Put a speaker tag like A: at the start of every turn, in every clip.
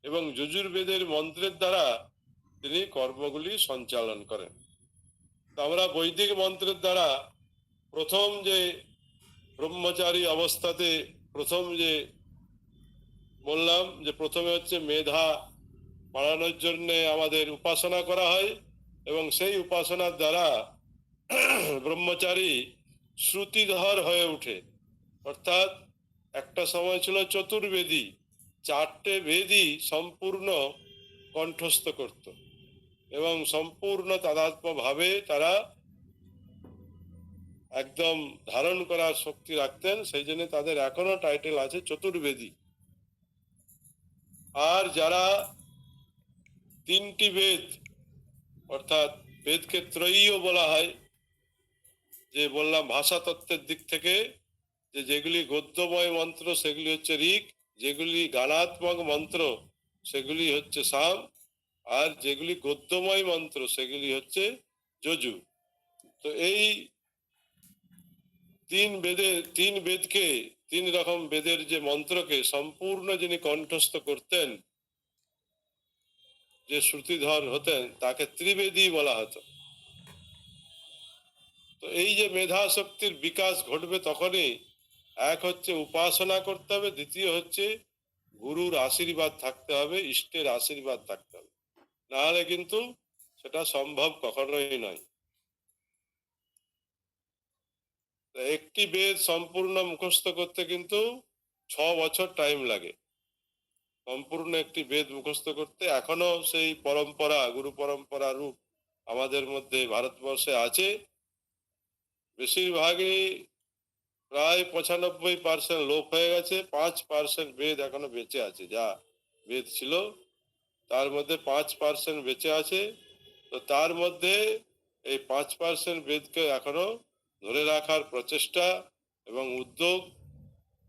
A: এবং যজুর্বেদের মন্ত্রের দ্বারা তিনি কর্মগুলি সঞ্চালন করেন। তো আমরা বৈদিক মন্ত্রের দ্বারা প্রথম যে ব্রহ্মচারী অবস্থাতে প্রথম যে বললাম যে প্রথমে হচ্ছে মেধা বাড়ানোর জন্য আমাদের উপাসনা করা হয়, এবং সেই উপাসনার দ্বারা ব্রহ্মচারী শ্রুতিধর হয়ে ওঠে। অর্থাৎ একটা সময় ছিল চতুর্বেদী, চারটে বেদই সম্পূর্ণ কণ্ঠস্থ করত এবং সম্পূর্ণ তাদাত্ম্য ভাবে তারা একদম ধারণ করার শক্তি রাখতেন। সেই জন্য তাদের এখনো টাইটেল আছে চতুর্বেদী। আর যারা তিনটি বেদ, অর্থাৎ বেদকে ত্রয়ীও বলা হয়, যে বললাম ভাষা তত্ত্বের দিক থেকে যে যেগুলি গদ্যময় মন্ত্র সেগুলি হচ্ছে ঋক, যেগুলি গানাত্মক মন্ত্র সেগুলি হচ্ছে সাম, আর যেগুলি গদ্যময় মন্ত্র সেগুলি হচ্ছে যজু। তো এই তিন বেদকে, তিন রকম বেদের যে মন্ত্রকে সম্পূর্ণ যিনি কণ্ঠস্থ করতেন, যে শ্রুতিধর হতেন, তাকে ত্রিবেদী বলা হতো। তো এই যে মেধা শক্তির বিকাশ ঘটবে তখনই এক হচ্ছে উপাসনা করতে হবে, দ্বিতীয় হচ্ছে গুরুর আশীর্বাদ থাকতে হবে, ইষ্টের আশীর্বাদ থাকতে হবে, নাহলে কিন্তু সেটা সম্ভব কখনোই নয়। একটি বেদ সম্পূর্ণ মুখস্থ করতে কিন্তু 6 বছর টাইম লাগে। সম্পূর্ণ একটি বেদ মুখস্থ করতে এখনো সেই পরম্পরা, গুরু পরম্পরা রূপ আমাদের মধ্যে ভারতবর্ষে আছে। বেশিরভাগই প্রায় 95% লোপ হয়ে গেছে, 5% বেদ এখনো বেঁচে আছে। যা বেদ ছিল তার মধ্যে 5% বেঁচে আছে। তো তার মধ্যে এই 5% বেদকে এখনো ধরে রাখার প্রচেষ্টা এবং উদ্যোগ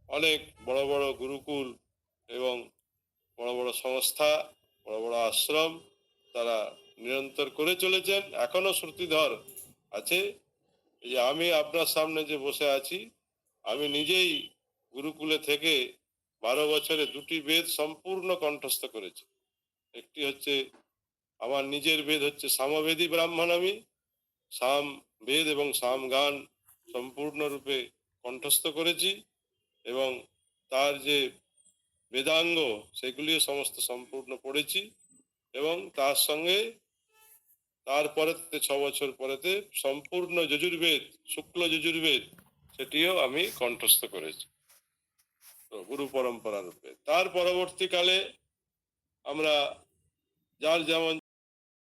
A: অনেক বড় বড় গুরুকুল এবং বড় বড় সংস্থা, বড় বড় আশ্রম তারা নিরন্তর করে চলেছেন, এখনো শ্রুতিধর আছে। এই যে আমি আপনার সামনে যে বসে আছি, আমি নিজেই গুরুকুলে থেকে 12 বছরে 2টি বেদ সম্পূর্ণ কণ্ঠস্থ করেছি। একটি হচ্ছে আমার নিজের বেদ হচ্ছে সামবেদী ব্রাহ্মণ, আমি সাম বেদ এবং সাম গান সম্পূর্ণরূপে কণ্ঠস্থ করেছি, এবং তার যে বেদাঙ্গ সেগুলিও সমস্ত সম্পূর্ণ পড়েছি, এবং তার সঙ্গে তারপরে 6 বছর পরেতে সম্পূর্ণ যজুর্বেদ, শুক্ল যজুর্বেদ, সেটিও আমি কণ্ঠস্থ করেছি তো গুরু পরম্পরা রূপে। তার পরবর্তীকালে আমরা যার যেমন